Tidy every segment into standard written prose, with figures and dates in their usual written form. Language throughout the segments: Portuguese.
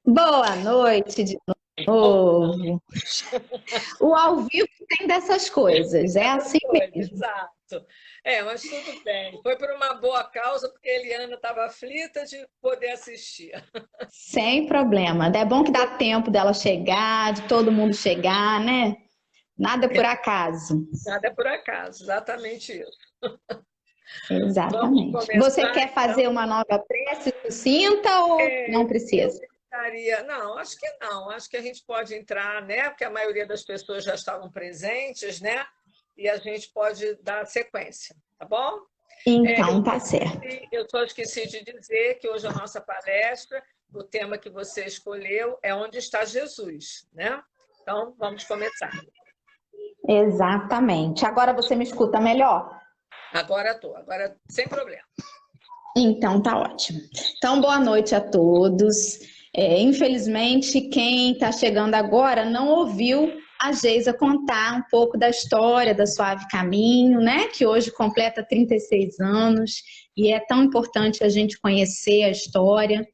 Boa noite de novo. O ao vivo tem dessas coisas, é Essas assim coisas, mesmo. exato. Mas tudo bem. Foi por uma boa causa, porque a Eliana estava aflita de poder assistir. Sem problema. É bom que dá tempo dela chegar, de todo mundo chegar, né? Nada por acaso. Nada por acaso, exatamente isso. Vamos Exatamente. Você começar, quer fazer então. uma nova prece sucinta ou não Eu precisa? gostaria. Não, acho que não. Acho que a gente pode entrar, né? Porque a maioria das pessoas já estavam presentes, né? E a gente pode dar sequência, tá bom? Então, tá certo. Eu só esqueci de dizer que hoje a nossa palestra, o tema que você escolheu é Onde está Jesus, né? Então, vamos começar. Exatamente. Agora você me escuta melhor? Agora estou, agora sem problema. Então, tá ótimo. Então, boa noite a todos. Infelizmente, quem está chegando agora não ouviu a Geisa contar um pouco da história da Suave Caminho, né? Que hoje completa 36 anos e é tão importante a gente conhecer a história.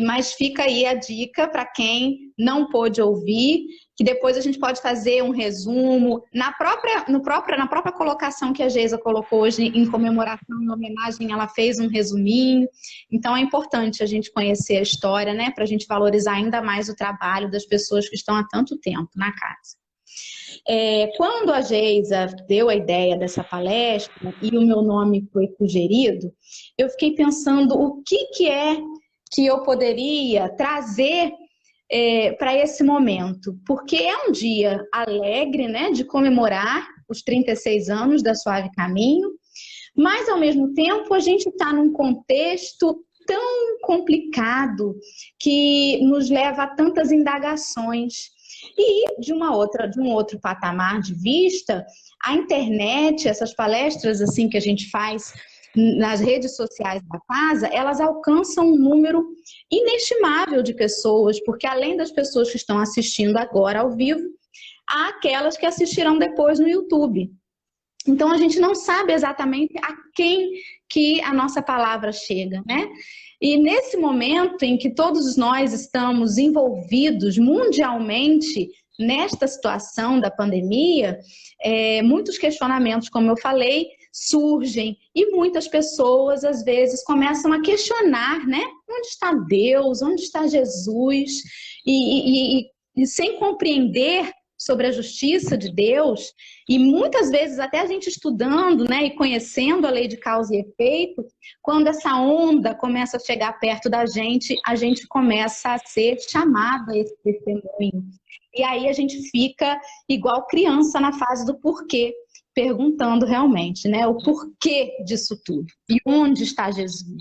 Mas fica aí a dica para quem não pôde ouvir, que depois a gente pode fazer um resumo na própria colocação que a Geisa colocou hoje em comemoração, em homenagem, ela fez um resuminho. Então é importante a gente conhecer a história, né, para a gente valorizar ainda mais o trabalho das pessoas que estão há tanto tempo na casa. Quando a Geisa deu a ideia dessa palestra e o meu nome foi sugerido, eu fiquei pensando o que é que eu poderia trazer para esse momento, porque é um dia alegre, né, de comemorar os 36 anos da Suave Caminho, mas ao mesmo tempo a gente está num contexto tão complicado que nos leva a tantas indagações. E de um outro patamar de vista, a internet, essas palestras assim que a gente faz nas redes sociais da casa, elas alcançam um número inestimável de pessoas, porque além das pessoas que estão assistindo agora ao vivo, há aquelas que assistirão depois no YouTube. Então a gente não sabe exatamente a quem que a nossa palavra chega, né? E nesse momento em que todos nós estamos envolvidos mundialmente nesta situação da pandemia, muitos questionamentos, como eu falei, surgem e muitas pessoas às vezes começam a questionar, né? Onde está Deus? Onde está Jesus? E sem compreender sobre a justiça de Deus, e muitas vezes até a gente estudando, né, e conhecendo a lei de causa e efeito, quando essa onda começa a chegar perto da gente, a gente começa a ser chamada a esse testemunho. E aí a gente fica igual criança na fase do porquê, perguntando realmente, né, o porquê disso tudo. E onde está Jesus?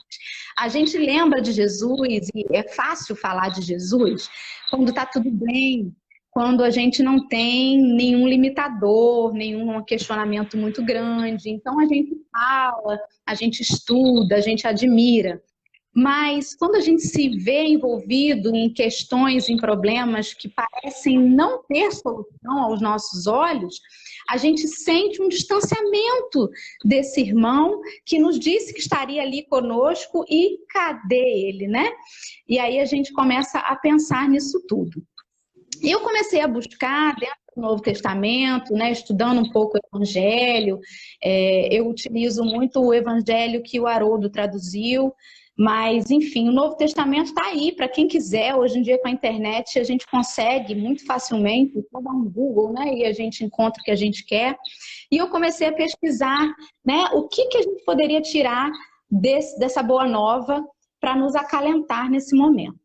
A gente lembra de Jesus, e é fácil falar de Jesus, quando está tudo bem, quando a gente não tem nenhum limitador, nenhum questionamento muito grande. Então a gente fala, a gente estuda, a gente admira. Mas quando a gente se vê envolvido em questões, em problemas que parecem não ter solução aos nossos olhos, a gente sente um distanciamento desse irmão que nos disse que estaria ali conosco e cadê ele, né? E aí a gente começa a pensar nisso tudo. E eu comecei a buscar dentro do Novo Testamento, né, estudando um pouco o Evangelho. Eu utilizo muito o Evangelho que o Haroldo traduziu, mas, enfim, o Novo Testamento está aí para quem quiser. Hoje em dia, com a internet, a gente consegue muito facilmente, só dar um Google, né, e a gente encontra o que a gente quer. E eu comecei a pesquisar, né, o que a gente poderia tirar dessa boa nova para nos acalentar nesse momento.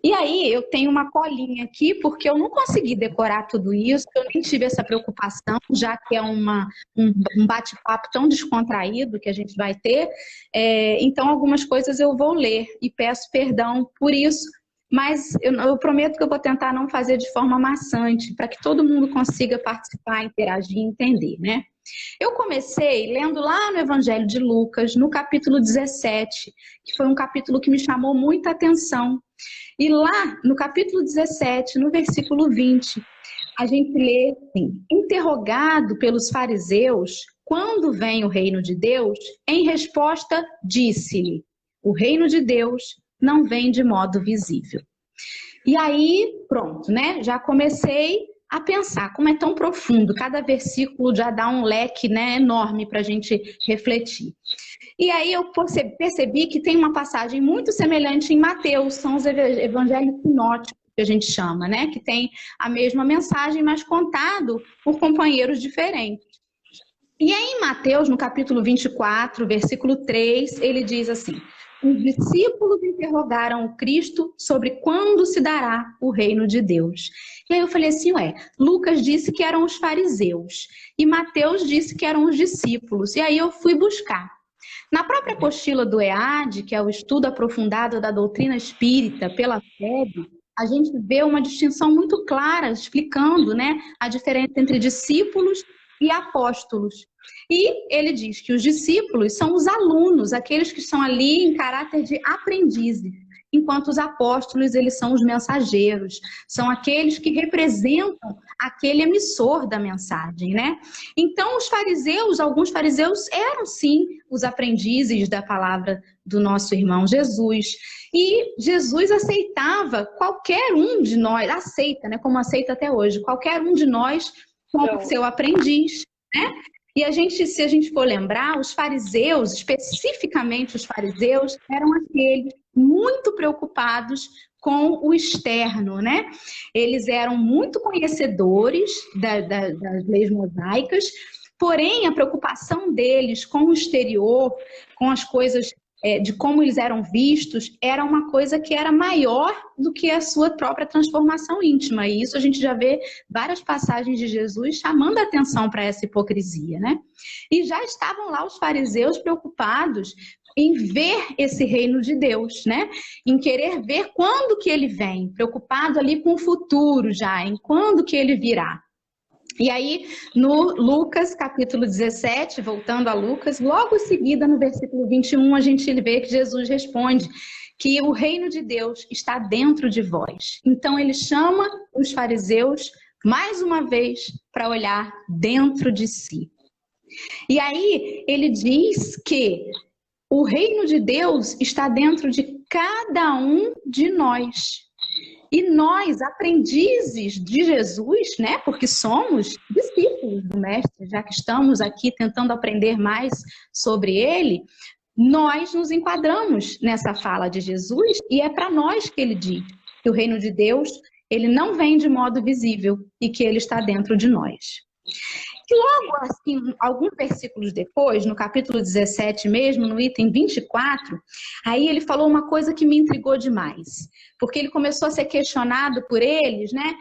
E aí eu tenho uma colinha aqui, porque eu não consegui decorar tudo isso, eu nem tive essa preocupação, já que é um bate-papo tão descontraído que a gente vai ter. Então algumas coisas eu vou ler e peço perdão por isso, mas eu prometo que eu vou tentar não fazer de forma maçante, para que todo mundo consiga participar, interagir e entender, né? Eu comecei lendo lá no Evangelho de Lucas, no capítulo 17, que foi um capítulo que me chamou muita atenção. E lá, no capítulo 17, no versículo 20, a gente lê assim: interrogado pelos fariseus, quando vem o reino de Deus, em resposta, disse-lhe: o reino de Deus não vem de modo visível. E aí, pronto, né? Já comecei a pensar como é tão profundo. Cada versículo já dá um leque, né, enorme para a gente refletir. E aí eu percebi que tem uma passagem muito semelhante em Mateus, são os evangelhos sinóticos, que a gente chama, né? Que tem a mesma mensagem, mas contado por companheiros diferentes. E aí em Mateus, no capítulo 24, versículo 3, ele diz assim: os discípulos interrogaram o Cristo sobre quando se dará o reino de Deus. E aí eu falei assim, Lucas disse que eram os fariseus e Mateus disse que eram os discípulos. E aí eu fui buscar. Na própria apostila do EAD, que é o estudo aprofundado da doutrina espírita pela FEB, a gente vê uma distinção muito clara, explicando, né, a diferença entre discípulos e apóstolos. E ele diz que os discípulos são os alunos, aqueles que estão ali em caráter de aprendizes, enquanto os apóstolos, eles são os mensageiros, são aqueles que representam aquele emissor da mensagem, né? Então, os fariseus, alguns fariseus eram sim os aprendizes da palavra do nosso irmão Jesus. E Jesus aceitava qualquer um de nós, aceita, né? Como aceita até hoje, qualquer um de nós como seu aprendiz, né? E se a gente for lembrar, os fariseus, especificamente os fariseus, eram aqueles muito preocupados com o externo, né? Eles eram muito conhecedores das leis mosaicas, porém a preocupação deles com o exterior, com as coisas de como eles eram vistos, era uma coisa que era maior do que a sua própria transformação íntima. E isso a gente já vê várias passagens de Jesus chamando a atenção para essa hipocrisia, né? E já estavam lá os fariseus preocupados em ver esse reino de Deus, né? Em querer ver quando que ele vem, preocupado ali com o futuro já, em quando que ele virá. E aí, no Lucas, capítulo 17, voltando a Lucas, logo em seguida, no versículo 21, a gente vê que Jesus responde que o reino de Deus está dentro de vós. Então, ele chama os fariseus, mais uma vez, para olhar dentro de si. E aí, ele diz que o reino de Deus está dentro de cada um de nós. E nós, aprendizes de Jesus, né, porque somos discípulos do Mestre, já que estamos aqui tentando aprender mais sobre ele, nós nos enquadramos nessa fala de Jesus e é para nós que ele diz que o reino de Deus, ele não vem de modo visível e que ele está dentro de nós. E logo assim, alguns versículos depois, no capítulo 17 mesmo, no item 24, aí ele falou uma coisa que me intrigou demais. Porque ele começou a ser questionado por eles, né?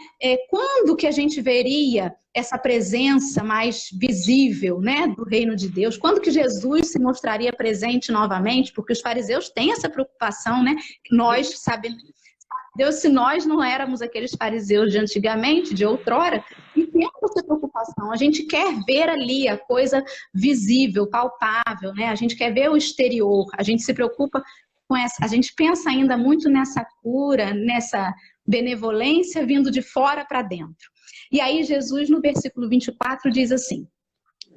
Quando que a gente veria essa presença mais visível, né, do reino de Deus? Quando que Jesus se mostraria presente novamente? Porque os fariseus têm essa preocupação, né? Nós sabemos, Deus, se nós não éramos aqueles fariseus de antigamente, de outrora, e temos essa preocupação. A gente quer ver ali a coisa visível, palpável, né? A gente quer ver o exterior, a gente se preocupa com essa, a gente pensa ainda muito nessa cura, nessa benevolência vindo de fora para dentro. E aí Jesus, no versículo 24, diz assim: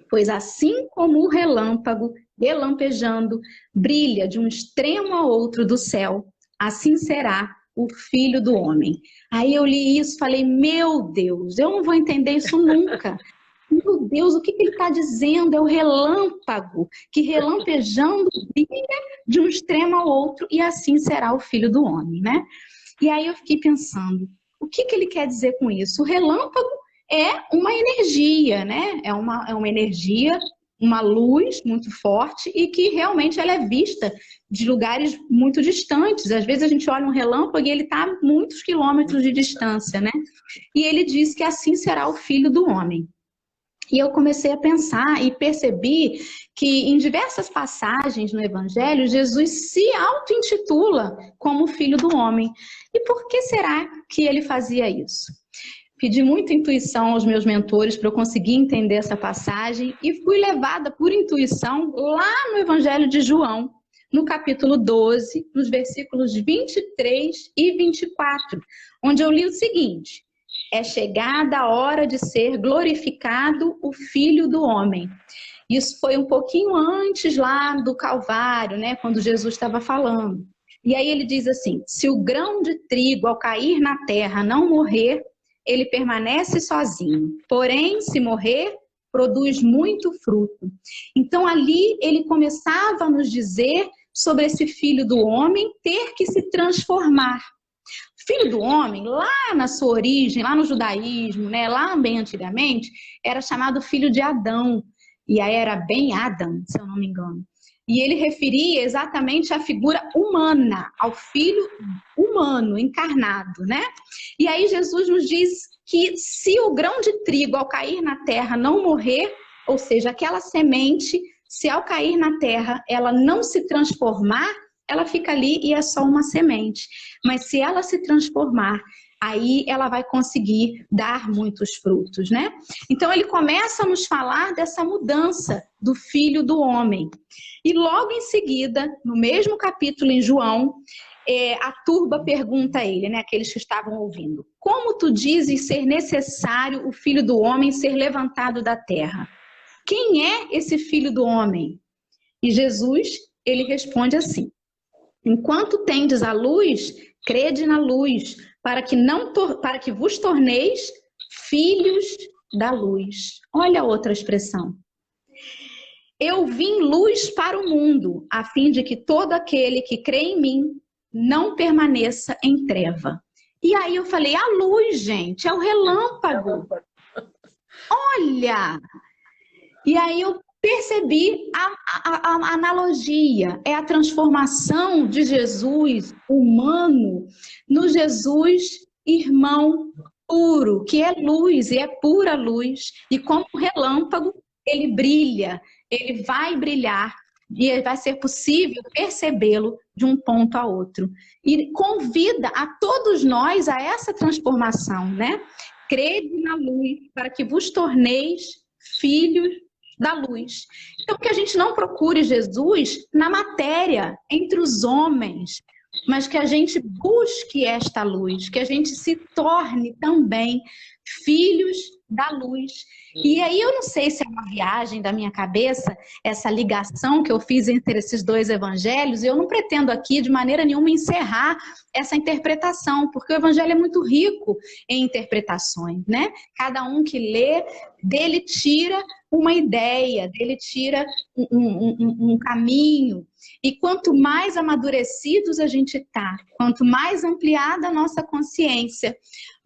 pois assim como o relâmpago, relampejando, brilha de um extremo ao outro do céu, assim será o Filho do Homem. Aí eu li isso e falei, meu Deus, eu não vou entender isso nunca. Meu Deus, o que ele está dizendo? É o relâmpago, que relampejando brilha de um extremo ao outro, e assim será o Filho do Homem, né? E aí eu fiquei pensando, o que ele quer dizer com isso? O relâmpago é uma energia, né? É uma energia, uma luz muito forte e que realmente ela é vista de lugares muito distantes. Às vezes a gente olha um relâmpago e ele está a muitos quilômetros de distância, né? E ele diz que assim será o Filho do Homem. E eu comecei a pensar e percebi que em diversas passagens no Evangelho, Jesus se auto-intitula como Filho do Homem. E por que será que ele fazia isso? Pedi muita intuição aos meus mentores para eu conseguir entender essa passagem e fui levada por intuição lá no Evangelho de João, no capítulo 12, nos versículos 23 e 24, onde eu li o seguinte: é chegada a hora de ser glorificado o Filho do Homem. Isso foi um pouquinho antes lá do Calvário, né, quando Jesus estava falando. E aí ele diz assim: se o grão de trigo ao cair na terra não morrer, ele permanece sozinho. Porém, se morrer, produz muito fruto. Então ali ele começava a nos dizer sobre esse filho do homem ter que se transformar. Filho do homem, lá na sua origem, lá no judaísmo, né, lá bem antigamente, era chamado filho de Adão. E aí era Ben Adam, se eu não me engano. E ele referia exatamente à figura humana, ao filho humano, encarnado, né? E aí Jesus nos diz que se o grão de trigo ao cair na terra não morrer, ou seja, aquela semente, se ao cair na terra ela não se transformar, ela fica ali e é só uma semente. Mas se ela se transformar, aí ela vai conseguir dar muitos frutos, né? Então ele começa a nos falar dessa mudança do filho do homem. E logo em seguida, no mesmo capítulo em João, a turba pergunta a ele, né, aqueles que estavam ouvindo: como tu dizes ser necessário o filho do homem ser levantado da terra? Quem é esse filho do homem? E Jesus, ele responde assim: enquanto tendes a luz, crede na luz, para que vos torneis filhos da luz. Olha a outra expressão. Eu vim luz para o mundo, a fim de que todo aquele que crê em mim não permaneça em treva. E aí eu falei, a luz, gente, é o relâmpago. Olha! E aí eu percebi a analogia, é a transformação de Jesus humano no Jesus irmão puro, que é luz e é pura luz. E como relâmpago, ele brilha, ele vai brilhar e vai ser possível percebê-lo de um ponto a outro. E convida a todos nós a essa transformação, né? Crede na luz para que vos torneis filhos da luz. Então, que a gente não procure Jesus na matéria, entre os homens, mas que a gente busque esta luz, que a gente se torne também filhos da luz. E aí eu não sei se é uma viagem da minha cabeça, essa ligação que eu fiz entre esses dois evangelhos, e eu não pretendo aqui de maneira nenhuma encerrar essa interpretação, porque o evangelho é muito rico em interpretações, né? Cada um que lê, dele tira uma ideia, dele tira um caminho. E quanto mais amadurecidos a gente está, quanto mais ampliada a nossa consciência,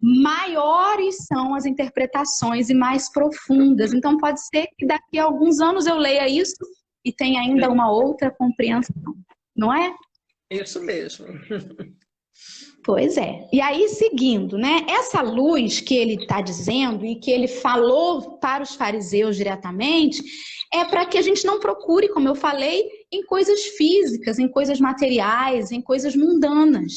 maiores são as interpretações e mais profundas. Então pode ser que daqui a alguns anos eu leia isso e tenha ainda uma outra compreensão, não é? Isso mesmo. Pois é. E aí, seguindo, né? Essa luz que ele está dizendo e que ele falou para os fariseus diretamente é para que a gente não procure, como eu falei, em coisas físicas, em coisas materiais, em coisas mundanas.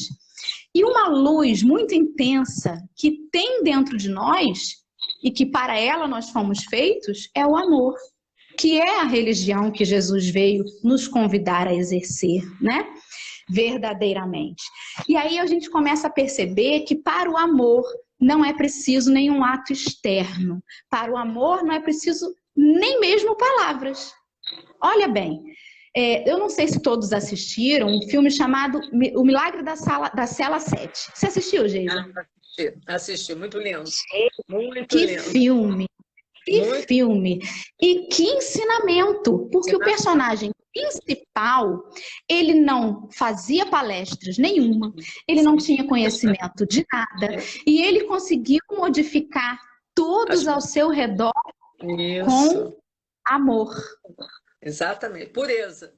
E uma luz muito intensa que tem dentro de nós e que para ela nós fomos feitos é o amor, que é a religião que Jesus veio nos convidar a exercer, né? Verdadeiramente. E aí a gente começa a perceber que para o amor não é preciso nenhum ato externo. Para o amor não é preciso nem mesmo palavras. Olha bem, eu não sei se todos assistiram um filme chamado O Milagre da Cela 7. Você assistiu, Geisa? Assisti, muito lindo. Muito que lindo. Filme! Que Muito. filme! E que ensinamento! Porque o personagem principal, ele não fazia palestras nenhuma, ele não tinha conhecimento de nada, e ele conseguiu modificar todos ao seu redor com amor. Exatamente, pureza.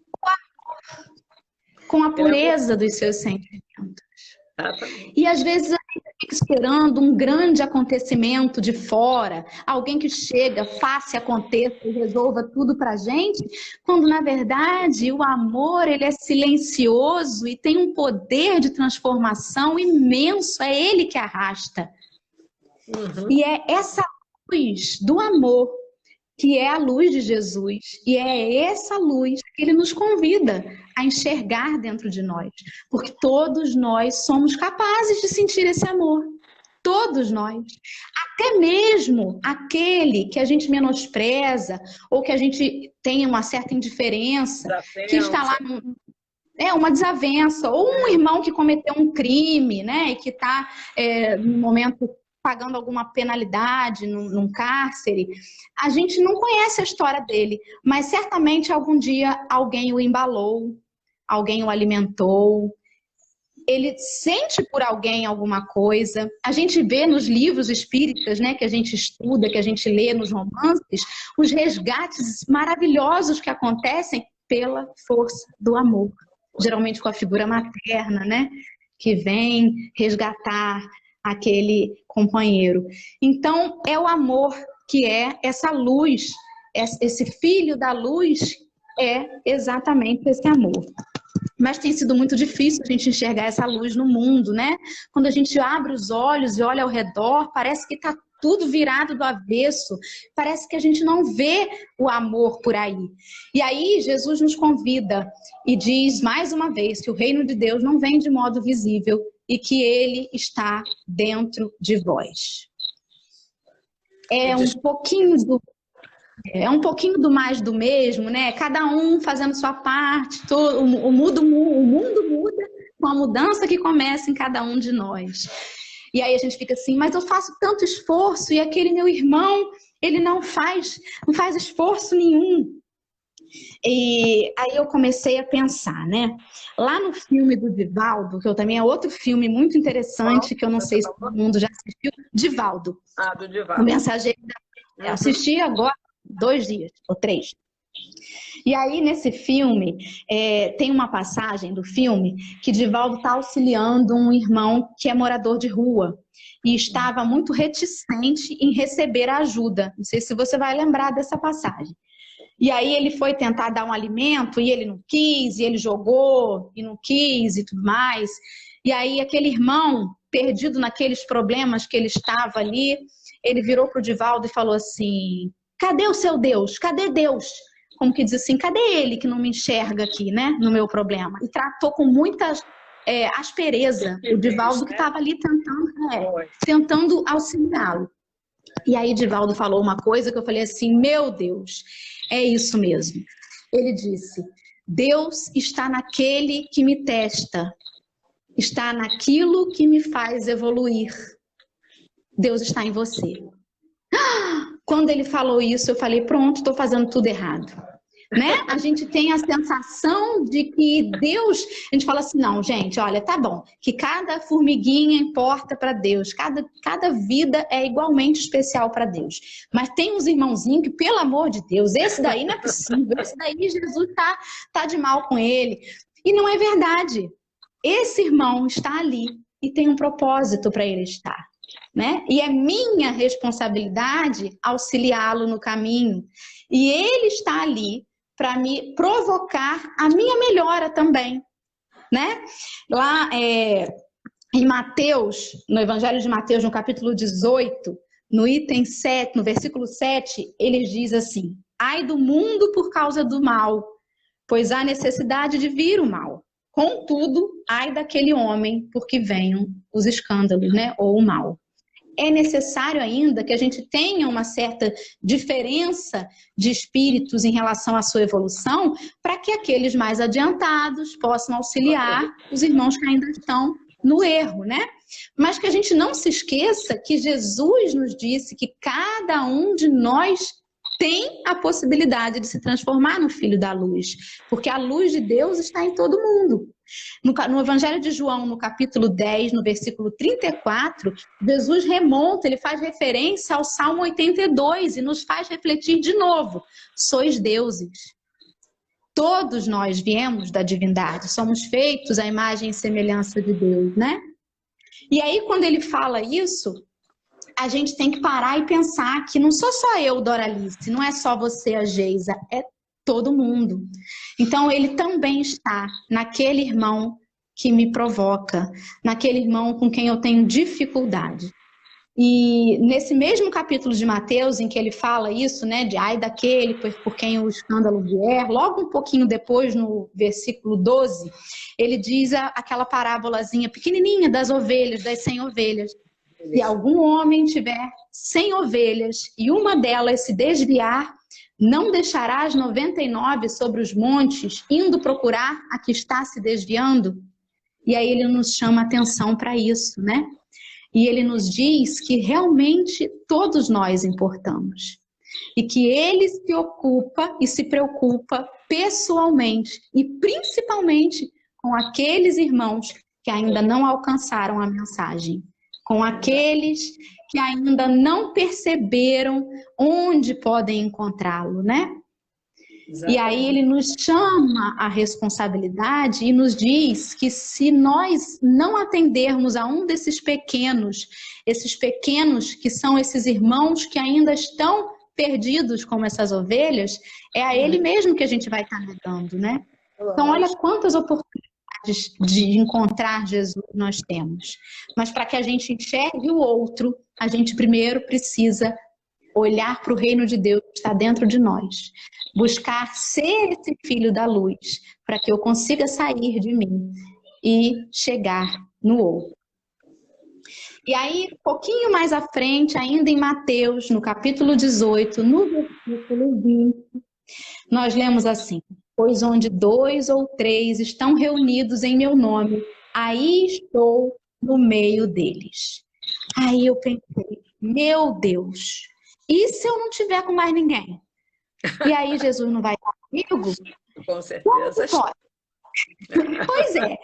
Com a pureza dos seus sentimentos. Exatamente. E às vezes a gente fica esperando um grande acontecimento de fora, alguém que chega, faça e aconteça e resolva tudo pra gente, quando na verdade o amor, ele é silencioso e tem um poder de transformação imenso, é ele que arrasta. E é essa luz do amor que é a luz de Jesus, e é essa luz que ele nos convida a enxergar dentro de nós, porque todos nós somos capazes de sentir esse amor, todos nós, até mesmo aquele que a gente menospreza, ou que a gente tem uma certa indiferença, que está lá uma desavença, ou um irmão que cometeu um crime, né, e que está, no momento, pagando alguma penalidade num cárcere. A gente não conhece a história dele, mas certamente algum dia alguém o embalou, alguém o alimentou, ele sente por alguém alguma coisa. A gente vê nos livros espíritas, né, que a gente estuda, que a gente lê nos romances, os resgates maravilhosos que acontecem pela força do amor. Geralmente com a figura materna, né, que vem resgatar aquele companheiro. Então, é o amor que é essa luz, esse filho da luz é exatamente esse amor. Mas tem sido muito difícil a gente enxergar essa luz no mundo, né? Quando a gente abre os olhos e olha ao redor, parece que está tudo virado do avesso, parece que a gente não vê o amor por aí. E aí Jesus nos convida e diz mais uma vez que o reino de Deus não vem de modo visível e que ele está dentro de vós. É um pouquinho do mais do mesmo, né? Cada um fazendo sua parte, o mundo muda com a mudança que começa em cada um de nós. E aí a gente fica assim, mas eu faço tanto esforço e aquele meu irmão, ele não faz esforço nenhum. E aí eu comecei a pensar, né? Lá no filme do Divaldo, que também é outro filme muito interessante, que eu não sei se todo mundo já assistiu, Divaldo. Do Divaldo. O Mensageiro da... Eu assisti agora 2 dias, ou 3. E aí, nesse filme, tem uma passagem do filme que Divaldo está auxiliando um irmão que é morador de rua e estava muito reticente em receber a ajuda. Não sei se você vai lembrar dessa passagem. E aí ele foi tentar dar um alimento e ele não quis, e ele jogou e não quis e tudo mais. E aí aquele irmão, perdido naqueles problemas que ele estava ali, ele virou para o Divaldo e falou assim: cadê o seu Deus? Cadê Deus? Como que diz assim, cadê ele que não me enxerga aqui, né, no meu problema? E tratou com muita aspereza o Divaldo, que estava ali tentando auxiliá-lo. E aí Divaldo falou uma coisa que eu falei assim, meu Deus, é isso mesmo. Ele disse, Deus está naquele que me testa, está naquilo que me faz evoluir. Deus está em você. Quando ele falou isso, eu falei, pronto, estou fazendo tudo errado. Né? A gente tem a sensação de que Deus... A gente fala assim, não, gente, olha, tá bom, que cada formiguinha importa para Deus, cada vida é igualmente especial para Deus. Mas tem uns irmãozinhos que, pelo amor de Deus, esse daí não é possível, esse daí Jesus tá de mal com ele. E não é verdade. Esse irmão está ali e tem um propósito para ele estar. Né? E é minha responsabilidade auxiliá-lo no caminho. E ele está ali para me provocar a minha melhora também. Né? Lá em Mateus, no Evangelho de Mateus, no capítulo 18, no item 7, no versículo 7, ele diz assim, ai do mundo por causa do mal, pois há necessidade de vir o mal. Contudo, ai daquele homem porque venham os escândalos, né? Ou o mal. É necessário ainda que a gente tenha uma certa diferença de espíritos em relação à sua evolução para que aqueles mais adiantados possam auxiliar os irmãos que ainda estão no erro, né? Mas que a gente não se esqueça que Jesus nos disse que cada um de nós tem a possibilidade de se transformar no filho da luz, porque a luz de Deus está em todo mundo. No Evangelho de João, no capítulo 10, no versículo 34, Jesus remonta, ele faz referência ao Salmo 82 e nos faz refletir de novo. Sois deuses. Todos nós viemos da divindade, somos feitos à imagem e semelhança de Deus, né? E aí, quando ele fala isso, a gente tem que parar e pensar que não sou só eu, Doralice, não é só você, a Geisa, é todo mundo. Então, ele também está naquele irmão que me provoca, naquele irmão com quem eu tenho dificuldade. E nesse mesmo capítulo de Mateus, em que ele fala isso, né, de ai daquele por quem o escândalo vier, logo um pouquinho depois, no versículo 12, ele diz aquela parábolazinha pequenininha das ovelhas, das 100 ovelhas. Se algum homem tiver 100 ovelhas e uma delas se desviar, Não deixará as 99 sobre os montes, indo procurar a que está se desviando? E aí ele nos chama a atenção para isso, né? E ele nos diz que realmente todos nós importamos. E que ele se ocupa e se preocupa pessoalmente e principalmente com aqueles irmãos que ainda não alcançaram a mensagem, com aqueles que ainda não perceberam onde podem encontrá-lo, né? Exatamente. E aí ele nos chama a responsabilidade e nos diz que se nós não atendermos a um desses pequenos, esses pequenos que são esses irmãos que ainda estão perdidos como essas ovelhas, é a ele mesmo que a gente vai estar negando, né? Então olha quantas oportunidades de encontrar Jesus nós temos. Mas para que a gente enxergue o outro, a gente primeiro precisa olhar para o reino de Deus que está dentro de nós. Buscar ser esse filho da luz, para que eu consiga sair de mim e chegar no outro. E aí, um pouquinho mais à frente, ainda em Mateus, no capítulo 18, no versículo 20, nós lemos assim: pois onde 2 ou 3 estão reunidos em meu nome, aí estou no meio deles. Aí eu pensei, meu Deus, e se eu não tiver com mais ninguém? E aí Jesus não vai estar comigo? Com certeza. Pois é.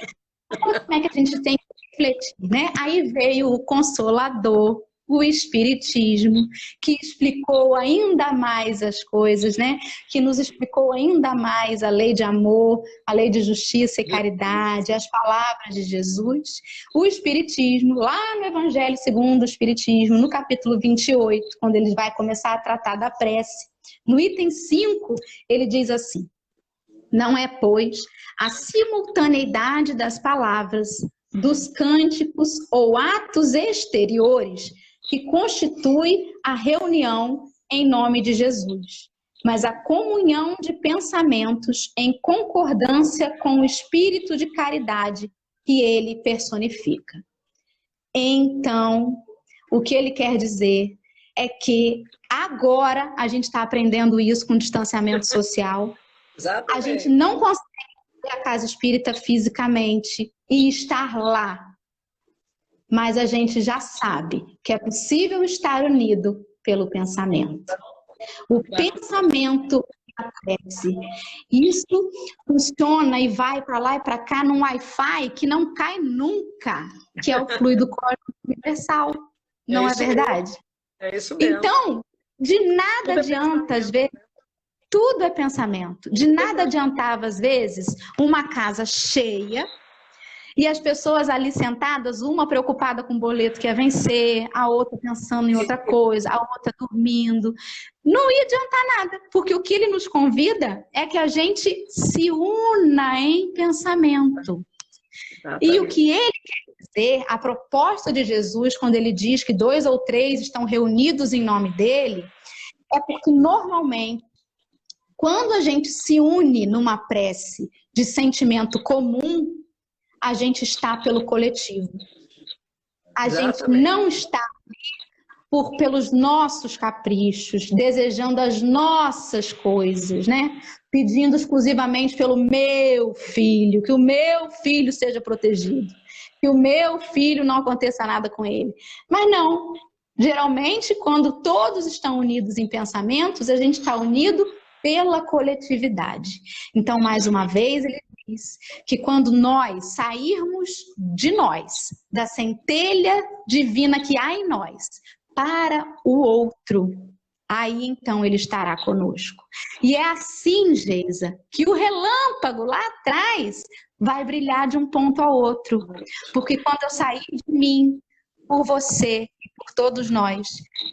Como é que a gente tem que refletir, né? Aí veio o Consolador, o Espiritismo, que explicou ainda mais as coisas, né? Que nos explicou ainda mais a lei de amor, a lei de justiça e caridade, as palavras de Jesus. O Espiritismo, lá no Evangelho segundo o Espiritismo, no capítulo 28, quando ele vai começar a tratar da prece, no item 5, ele diz assim: não é, pois, a simultaneidade das palavras, dos cânticos ou atos exteriores que constitui a reunião em nome de Jesus, mas a comunhão de pensamentos em concordância com o espírito de caridade que ele personifica. Então, o que ele quer dizer é que agora a gente está aprendendo isso com distanciamento social. Exatamente. A gente não consegue ir à casa espírita fisicamente e estar lá, mas a gente já sabe que é possível estar unido pelo pensamento. O pensamento aparece. Isso funciona e vai para lá e para cá num Wi-Fi que não cai nunca, que é o fluido cósmico universal. Não é verdade? É isso mesmo. Então, de nada adianta, às vezes, tudo é pensamento. De nada adiantava, às vezes, uma casa cheia e as pessoas ali sentadas, uma preocupada com o boleto que ia vencer, a outra pensando em outra coisa, a outra dormindo. Não ia adiantar nada, porque o que ele nos convida é que a gente se una em pensamento. E o que ele quer dizer, a proposta de Jesus, quando ele diz que 2 ou 3 estão reunidos em nome dele, é porque normalmente, quando a gente se une numa prece de sentimento comum, a gente está pelo coletivo. A gente não está pelos nossos caprichos, desejando as nossas coisas, né? Pedindo exclusivamente pelo meu filho, que o meu filho seja protegido, que o meu filho não aconteça nada com ele. Mas não, geralmente quando todos estão unidos em pensamentos, a gente está unido pela coletividade. Então, mais uma vez, ele diz que quando nós sairmos de nós, da centelha divina que há em nós, para o outro, aí então ele estará conosco. E é assim, Geisa, que o relâmpago lá atrás vai brilhar de um ponto ao outro. Porque quando eu sair de mim, por você e por todos nós,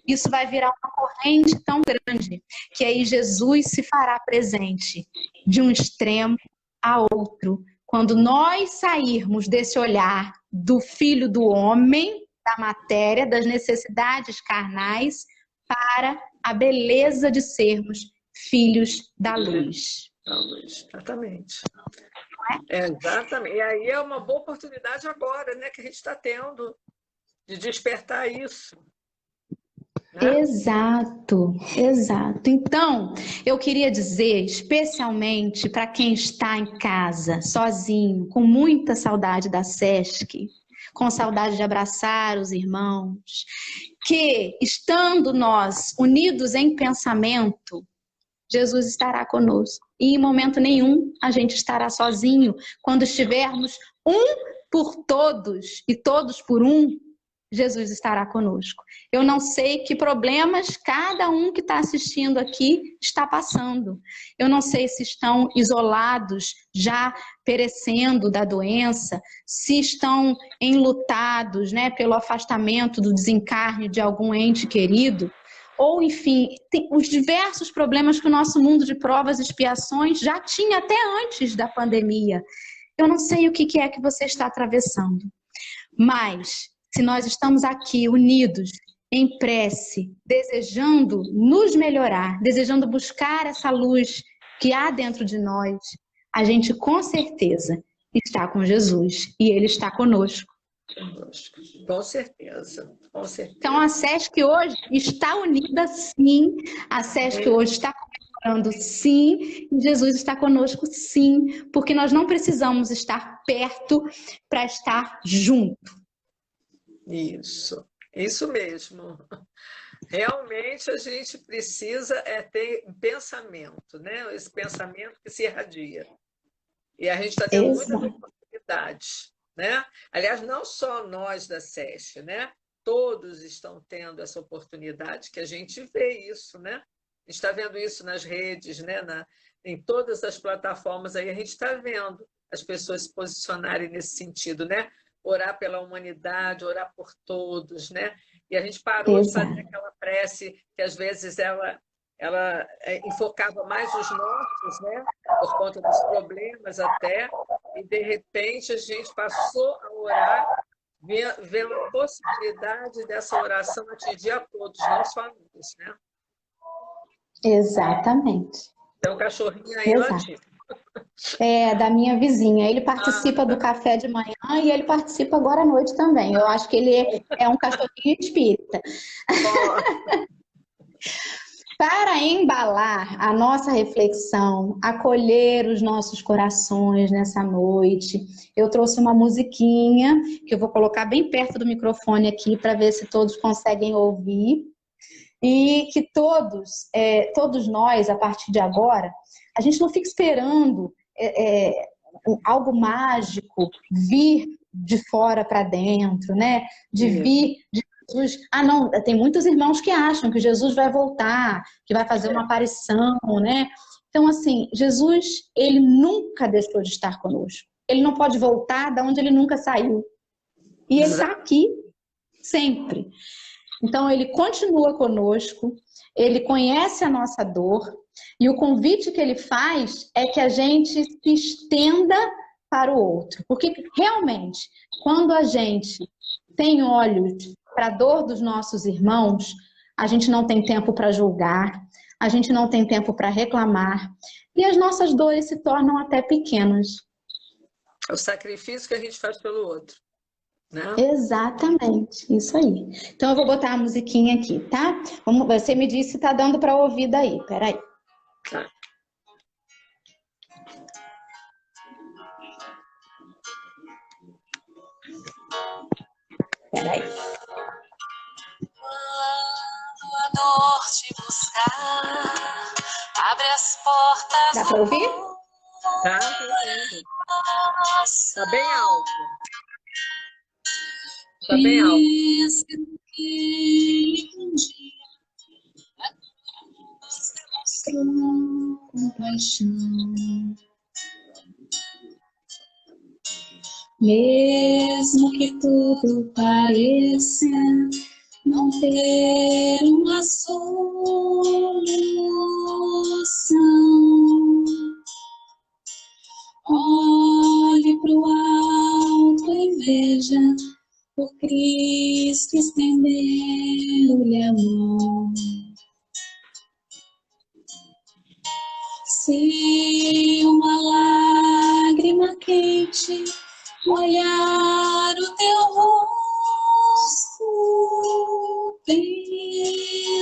isso vai virar uma corrente tão grande que aí Jesus se fará presente de um extremo a outro. Quando nós sairmos desse olhar do filho do homem, da matéria, das necessidades carnais, para a beleza de sermos filhos da luz. Da luz, exatamente. Exatamente. E aí é uma boa oportunidade agora, né, que a gente está tendo de despertar isso. né? Exato, exato. Então, eu queria dizer, especialmente para quem está em casa, sozinho, com muita saudade da SESC, com saudade de abraçar os irmãos, que, estando nós unidos em pensamento, Jesus estará conosco. E em momento nenhum a gente estará sozinho. Quando estivermos um por todos e todos por um, Jesus estará conosco. Eu não sei que problemas cada um que está assistindo aqui está passando. Eu não sei se estão isolados, já perecendo da doença, se estão enlutados, né, pelo afastamento do desencarne de algum ente querido. Ou, enfim, tem os diversos problemas que o nosso mundo de provas e expiações já tinha até antes da pandemia. Eu não sei o que é que você está atravessando, mas se nós estamos aqui unidos em prece, desejando nos melhorar, desejando buscar essa luz que há dentro de nós, a gente com certeza está com Jesus e Ele está conosco. Com certeza, com certeza. Então a SESC hoje está unida, sim. A SESC hoje está comemorando, sim. E Jesus está conosco, sim. Porque nós não precisamos estar perto para estar junto. Isso mesmo. Realmente a gente precisa ter um pensamento, né? Esse pensamento que se irradia. E a gente está tendo muitas oportunidades, né? Aliás, não só nós da SESC, né? Todos estão tendo essa oportunidade, que a gente vê isso, né? A gente está vendo isso nas redes, né? Em todas as plataformas aí, a gente está vendo as pessoas se posicionarem nesse sentido, né? Orar pela humanidade, orar por todos, né? E a gente parou de fazer aquela prece que às vezes ela enfocava mais os nossos, né? Por conta dos problemas até, e de repente a gente passou a orar, vendo a possibilidade dessa oração atingir a todos, não só nós, né? Exatamente. Então, o cachorrinho aí latiu. É, da minha vizinha. Ele participa do café de manhã e ele participa agora à noite também. Eu acho que ele é um cachorrinho espírita. Para embalar a nossa reflexão, acolher os nossos corações nessa noite, eu trouxe uma musiquinha que eu vou colocar bem perto do microfone aqui para ver se todos conseguem ouvir. E que todos nós, a partir de agora, a gente não fica esperando algo mágico vir de fora para dentro, né? De vir de Jesus. Ah, não, tem muitos irmãos que acham que Jesus vai voltar, que vai fazer uma aparição, né? Então, assim, Jesus, ele nunca deixou de estar conosco. Ele não pode voltar de onde ele nunca saiu. E ele está aqui sempre. Então, ele continua conosco, ele conhece a nossa dor, e o convite que ele faz é que a gente se estenda para o outro. Porque, realmente, quando a gente tem olhos para a dor dos nossos irmãos, a gente não tem tempo para julgar, a gente não tem tempo para reclamar, e as nossas dores se tornam até pequenas. É o sacrifício que a gente faz pelo outro. Não? Exatamente, isso aí. Então eu vou botar a musiquinha aqui, tá? Você me disse se tá dando para ouvir daí, peraí. Tá. Peraí. Quando a dor te buscar, abre as portas. Dá para ouvir? Tá, ouvindo. Tá bem alto. Tá bem alto. Compaixão. Mesmo que tudo pareça não ter uma solução, olhe para o alto e veja por Cristo estendendo-lhe a mão. Se uma lágrima quente molhar o teu rosto, pensa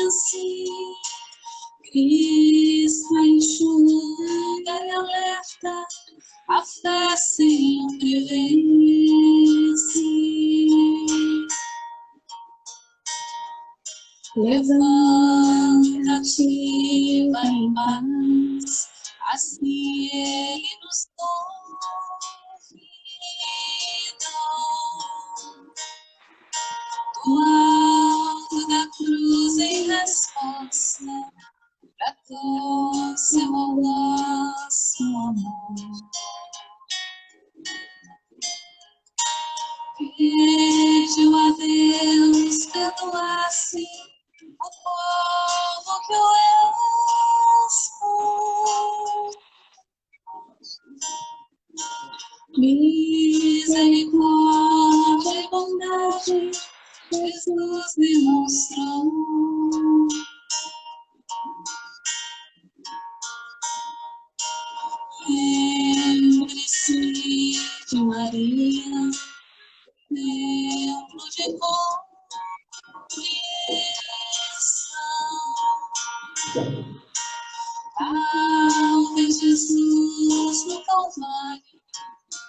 Levanta-te, vai em paz, assim Ele nos convida. Do alto da cruz em resposta, tratou seu nosso amor. Pediu a Deus perdoasse o povo que o expôs. Misericórdia e bondade Jesus demonstrou. Lembre-se de Maria, templo de compreensão. Ao ver Jesus no Calvário,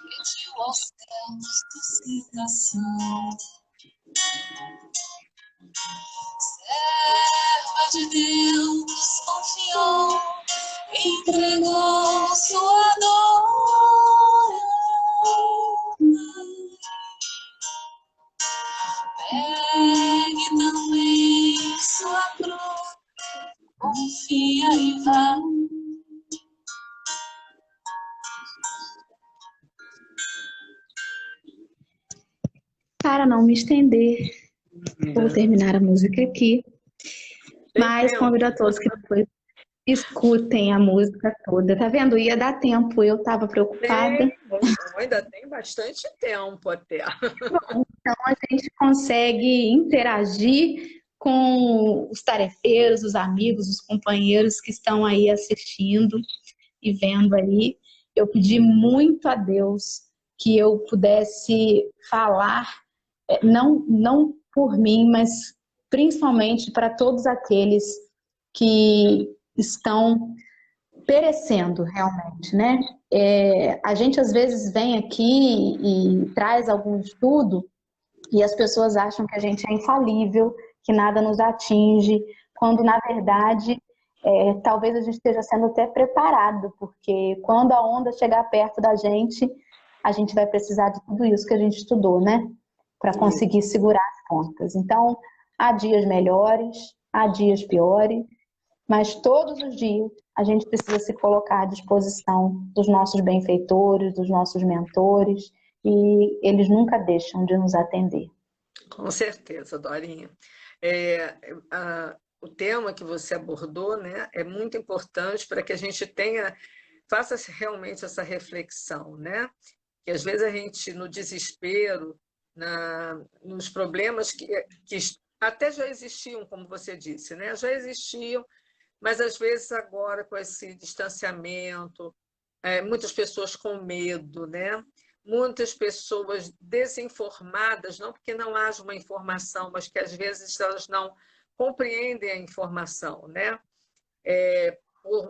pediu aos céus sustentação. Serva de Deus confiou, entregou sua dor. Pegue também sua cruz, confia e vá. Para não me estender, vou terminar a música aqui, mas convido a todos que depois escutem a música toda. Tá vendo? Ia dar tempo, eu estava preocupada. Ainda tem bastante tempo até. Então a gente consegue interagir com os tarefeiros, os amigos, os companheiros que estão aí assistindo e vendo aí. Eu pedi muito a Deus que eu pudesse falar, não por mim, mas principalmente para todos aqueles que estão perecendo realmente, né? A gente às vezes vem aqui e traz algum estudo e as pessoas acham que a gente é infalível, que nada nos atinge, quando na verdade talvez a gente esteja sendo até preparado, porque quando a onda chegar perto da gente, a gente vai precisar de tudo isso que a gente estudou, né? Para conseguir segurar as pontas. Então, há dias melhores, há dias piores, mas todos os dias a gente precisa se colocar à disposição dos nossos benfeitores, dos nossos mentores, e eles nunca deixam de nos atender. Com certeza, Dorinha. O tema que você abordou, né, é muito importante para que a gente faça realmente essa reflexão, né? Que às vezes a gente, no desespero, nos problemas que até já existiam, como você disse, né? Já existiam, mas às vezes agora com esse distanciamento, muitas pessoas com medo, né? Muitas pessoas desinformadas, não porque não haja uma informação, mas que às vezes elas não compreendem a informação, né?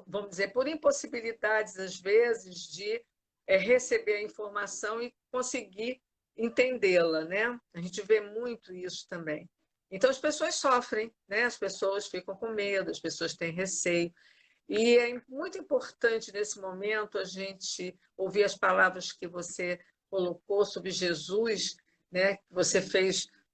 Vamos dizer, por impossibilidades, às vezes, de receber a informação e conseguir entendê-la, né? A gente vê muito isso também. Então, as pessoas sofrem, né? As pessoas ficam com medo, as pessoas têm receio. E é muito importante, nesse momento, a gente ouvir as palavras que você colocou sobre Jesus, né? Que você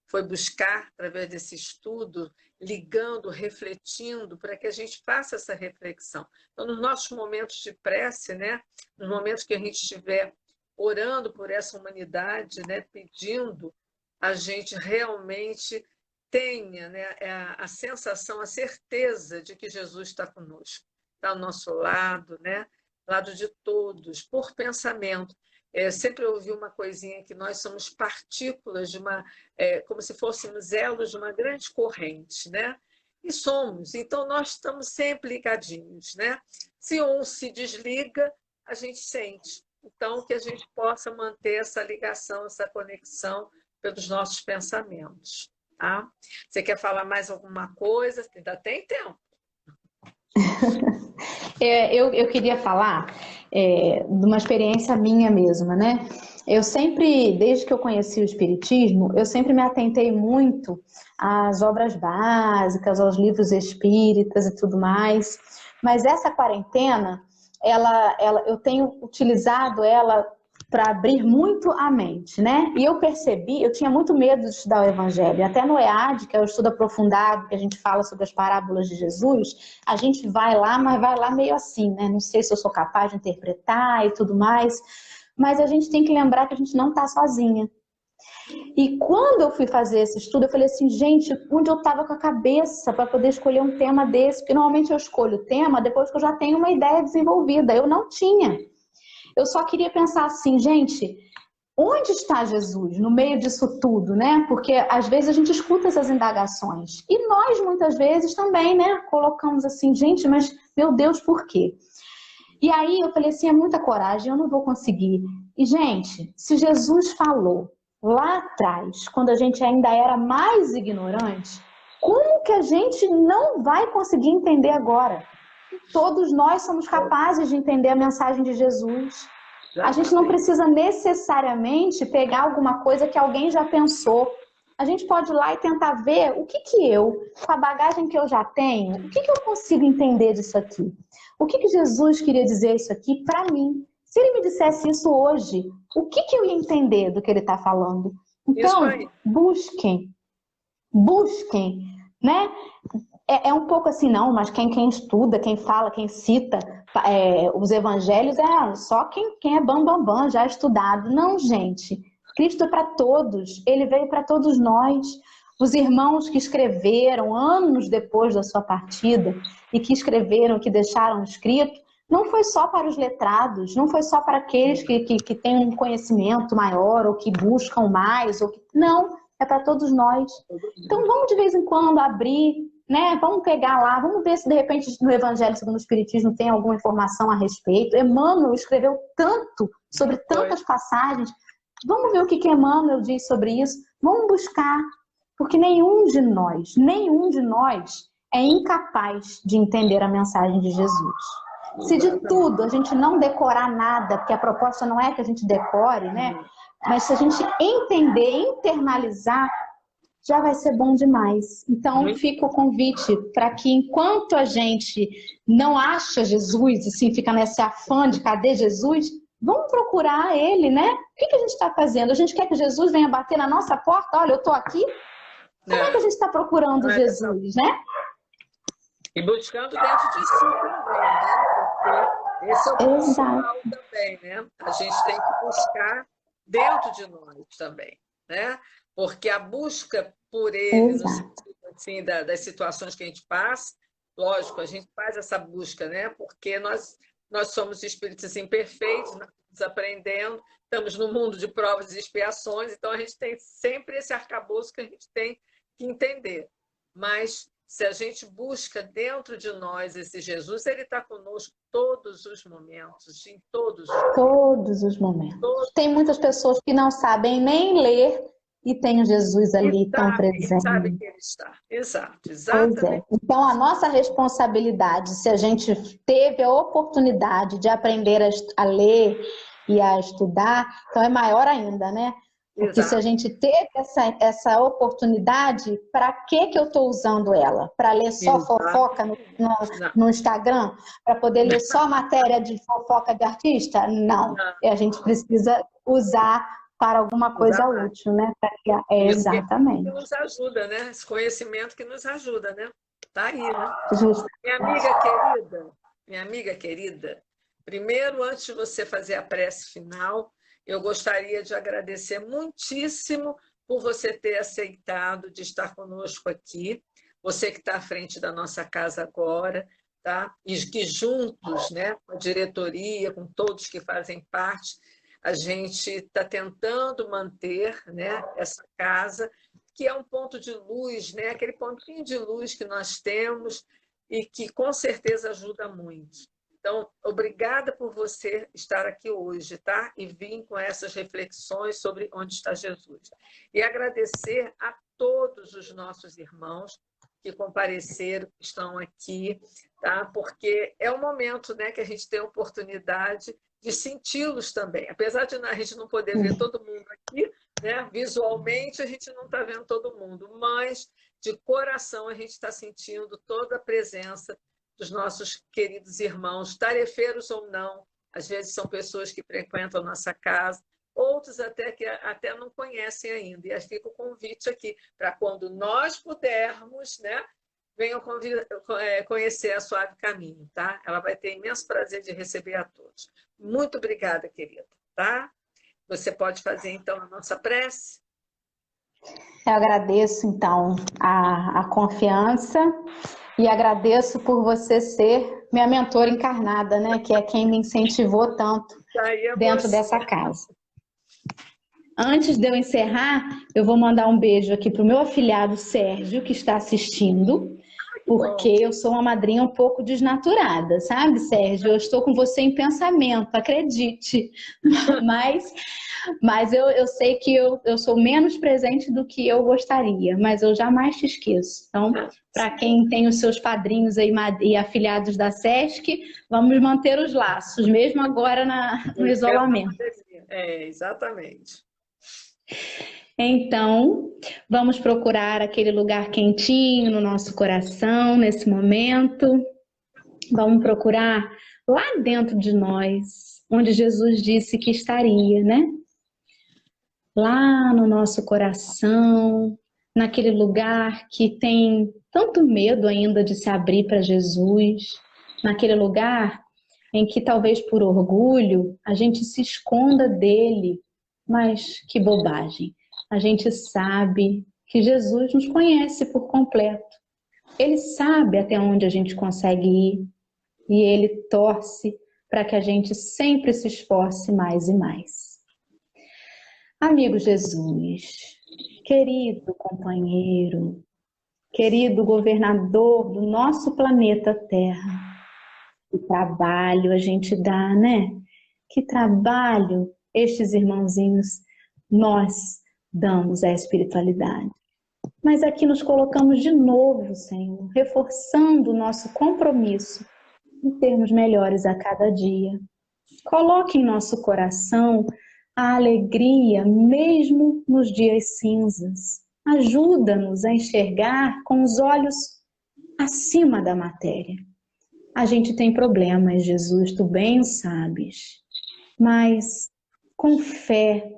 foi buscar através desse estudo, ligando, refletindo, para que a gente faça essa reflexão. Então, nos nossos momentos de prece, né? Nos momentos que a gente estiver orando por essa humanidade, né? Pedindo, a gente realmente tenha, né, a sensação, a certeza de que Jesus está conosco, está ao nosso lado, né? Lado de todos, por pensamento. Sempre ouvi uma coisinha que nós somos partículas de como se fôssemos elos de uma grande corrente, né? E somos, então nós estamos sempre ligadinhos, né? Se um se desliga, a gente sente. Então, que a gente possa manter essa ligação, essa conexão pelos nossos pensamentos. Tá? Você quer falar mais alguma coisa? Ainda tem tempo. Eu queria falar de uma experiência minha mesma, né? Eu sempre, desde que eu conheci o Espiritismo, eu sempre me atentei muito às obras básicas, aos livros espíritas e tudo mais. Mas essa quarentena, eu tenho utilizado ela para abrir muito a mente, né? E eu percebi, eu tinha muito medo de estudar o Evangelho. Até no EAD, que é o estudo aprofundado, que a gente fala sobre as parábolas de Jesus, a gente vai lá, mas vai lá meio assim, né? Não sei se eu sou capaz de interpretar e tudo mais, mas a gente tem que lembrar que a gente não está sozinha. E quando eu fui fazer esse estudo, eu falei assim, gente, onde eu estava com a cabeça para poder escolher um tema desse? Porque normalmente eu escolho o tema depois que eu já tenho uma ideia desenvolvida. Eu não tinha. Eu só queria pensar assim, gente, onde está Jesus no meio disso tudo, né? Porque às vezes a gente escuta essas indagações. E nós, muitas vezes, também, né? Colocamos assim, gente, mas, meu Deus, por quê? E aí eu falei assim, é muita coragem, eu não vou conseguir. E, gente, se Jesus falou lá atrás, quando a gente ainda era mais ignorante, como que a gente não vai conseguir entender agora? Todos nós somos capazes de entender a mensagem de Jesus. A gente não precisa necessariamente pegar alguma coisa que alguém já pensou. A gente pode ir lá e tentar ver o que eu, com a bagagem que eu já tenho, o que eu consigo entender disso aqui? O que Jesus queria dizer isso aqui para mim? Se ele me dissesse isso hoje, o que eu ia entender do que ele está falando? Então, busquem, né? É um pouco assim, não, mas quem estuda, quem fala, quem cita os evangelhos é só quem é bam, já estudado. Não, gente. Cristo é para todos. Ele veio para todos nós. Os irmãos que escreveram anos depois da sua partida e que escreveram, que deixaram escrito, não foi só para os letrados, não foi só para aqueles que têm um conhecimento maior ou que buscam mais. Não, é para todos nós. Então vamos de vez em quando abrir, né? Vamos pegar lá, vamos ver se de repente no Evangelho segundo o Espiritismo tem alguma informação a respeito. Emmanuel escreveu tanto sobre tantas passagens. Vamos ver o que Emmanuel diz sobre isso. Vamos buscar, porque nenhum de nós é incapaz de entender a mensagem de Jesus. Se de tudo a gente não decorar nada, porque a proposta não é que a gente decore, né? Mas se a gente entender, internalizar, já vai ser bom demais. Então, fica o convite para que enquanto a gente não acha Jesus, assim, fica nesse afã de cadê Jesus, vamos procurar ele, né? O que a gente está fazendo? A gente quer que Jesus venha bater na nossa porta? Olha, eu estou aqui. Como é que a gente está procurando Jesus, né? E buscando dentro de si também, né? Porque esse é o principal também, né? A gente tem que buscar dentro de nós também, né? Porque a busca por ele, no sentido assim, das situações que a gente passa, lógico, a gente faz essa busca, né? Porque nós somos espíritos imperfeitos, nós estamos aprendendo, estamos no mundo de provas e expiações, então a gente tem sempre esse arcabouço que a gente tem que entender. Mas se a gente busca dentro de nós esse Jesus, ele está conosco todos os momentos, em todos os momentos. Tem muitas pessoas que não sabem nem ler e tem o Jesus ali tão presente. E sabe que ele está. Exato, exatamente. Pois é. Então, a nossa responsabilidade, se a gente teve a oportunidade de aprender a ler e a estudar, então é maior ainda, né? Porque se a gente teve essa oportunidade, para que eu estou usando ela? Para ler só fofoca no Instagram? Para poder ler só matéria de fofoca de artista? Não. A gente precisa usar para alguma coisa útil, né? Exatamente. Que nos ajuda, né? Esse conhecimento que nos ajuda, né? Tá aí, né? Justo. Minha amiga querida, primeiro, antes de você fazer a prece final, eu gostaria de agradecer muitíssimo por você ter aceitado de estar conosco aqui, você que está à frente da nossa casa agora, tá? E que juntos, né, com a diretoria, com todos que fazem parte, a gente está tentando manter, né, essa casa, que é um ponto de luz, né, aquele pontinho de luz que nós temos e que com certeza ajuda muito. Então, obrigada por você estar aqui hoje, tá? E vir com essas reflexões sobre onde está Jesus. E agradecer a todos os nossos irmãos que compareceram, que estão aqui, tá? Porque é um momento, né, que a gente tem a oportunidade de senti-los também. Apesar de a gente não poder ver todo mundo aqui, né, visualmente a gente não está vendo todo mundo, mas de coração a gente está sentindo toda a presença dos nossos queridos irmãos, tarefeiros ou não. Às vezes são pessoas que frequentam a nossa casa, outros até que até não conhecem ainda. E fica o convite aqui para quando nós pudermos, né, venham conhecer a Suave Caminho, tá? Ela vai ter imenso prazer de receber a todos. Muito obrigada, querida, tá? Você pode fazer, então, a nossa prece? Eu agradeço, então, a confiança e agradeço por você ser minha mentora encarnada, né? Que é quem me incentivou tanto dentro dessa casa. Antes de eu encerrar, eu vou mandar um beijo aqui para o meu afilhado Sérgio, que está assistindo, porque eu sou uma madrinha um pouco desnaturada, sabe, Sérgio? Eu estou com você em pensamento, acredite. Mas eu sei que eu sou menos presente do que eu gostaria, mas eu jamais te esqueço. Então, para quem tem os seus padrinhos aí e afiliados da SESC, vamos manter os laços, mesmo agora no isolamento. Exatamente. Então, vamos procurar aquele lugar quentinho no nosso coração nesse momento. Vamos procurar lá dentro de nós, onde Jesus disse que estaria, né? Lá no nosso coração, naquele lugar que tem tanto medo ainda de se abrir para Jesus, naquele lugar em que talvez por orgulho a gente se esconda dele, mas que bobagem. A gente sabe que Jesus nos conhece por completo. Ele sabe até onde a gente consegue ir e ele torce para que a gente sempre se esforce mais e mais. Amigo Jesus, querido companheiro, querido governador do nosso planeta Terra, que trabalho a gente dá, né? Que trabalho estes irmãozinhos nós damos à espiritualidade. Mas aqui nos colocamos de novo, Senhor, reforçando o nosso compromisso em termos melhores a cada dia. Coloque em nosso coração a alegria, mesmo nos dias cinzas. Ajuda-nos a enxergar com os olhos acima da matéria. A gente tem problemas, Jesus, tu bem o sabes. Mas com fé,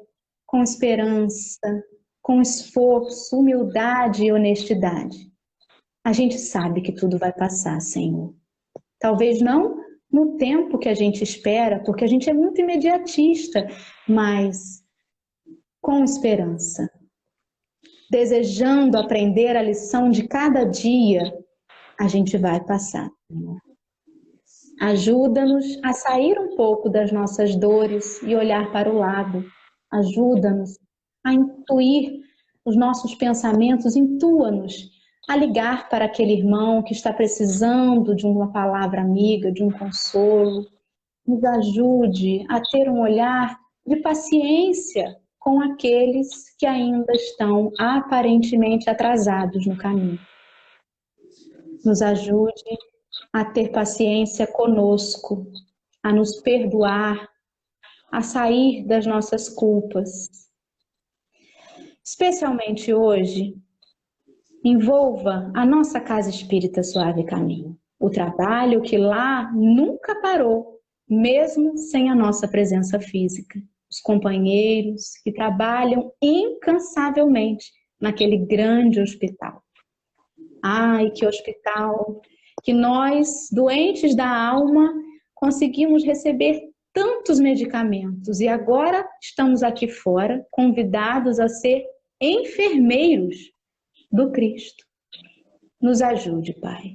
com esperança, com esforço, humildade e honestidade, a gente sabe que tudo vai passar, Senhor. Talvez não no tempo que a gente espera, porque a gente é muito imediatista, mas com esperança, desejando aprender a lição de cada dia, a gente vai passar. Ajuda-nos a sair um pouco das nossas dores e olhar para o lado. Ajuda-nos a intuir os nossos pensamentos, intua-nos a ligar para aquele irmão que está precisando de uma palavra amiga, de um consolo. Nos ajude a ter um olhar de paciência com aqueles que ainda estão aparentemente atrasados no caminho. Nos ajude a ter paciência conosco, a nos perdoar, a sair das nossas culpas. Especialmente hoje, envolva a nossa Casa Espírita Suave Caminho, o trabalho que lá nunca parou, mesmo sem a nossa presença física. Os companheiros que trabalham incansavelmente naquele grande hospital. Ai, que hospital! Que nós, doentes da alma, conseguimos receber tantos medicamentos e agora estamos aqui fora, convidados a ser enfermeiros do Cristo. Nos ajude, Pai,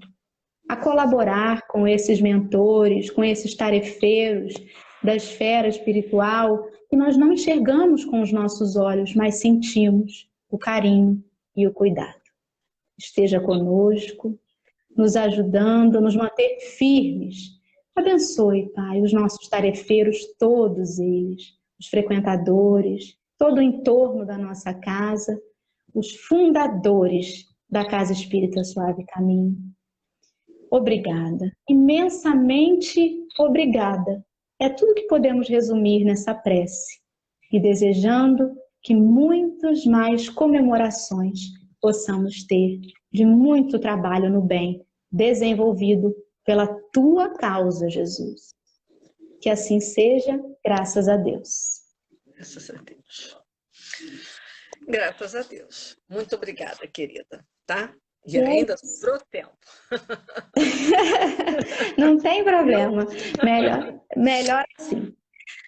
a colaborar com esses mentores, com esses tarefeiros da esfera espiritual que nós não enxergamos com os nossos olhos, mas sentimos o carinho e o cuidado. Esteja conosco, nos ajudando a nos manter firmes. Abençoe, Pai, os nossos tarefeiros, todos eles, os frequentadores, todo o entorno da nossa casa, os fundadores da Casa Espírita Suave Caminho. Obrigada, imensamente obrigada. É tudo que podemos resumir nessa prece. E desejando que muitas mais comemorações possamos ter de muito trabalho no bem desenvolvido pela tua causa, Jesus. Que assim seja, graças a Deus. Graças a Deus. Graças a Deus. Muito obrigada, querida, tá? E ainda sobrou tempo. Não tem problema. Melhor assim.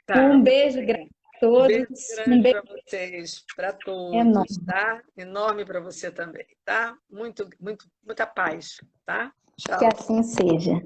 Tá. Um beijo grande a todos. Beijo grande para vocês, para todos, enorme. tá? Enorme para você também, tá? Muita paz, tá? Tchau. Que assim seja.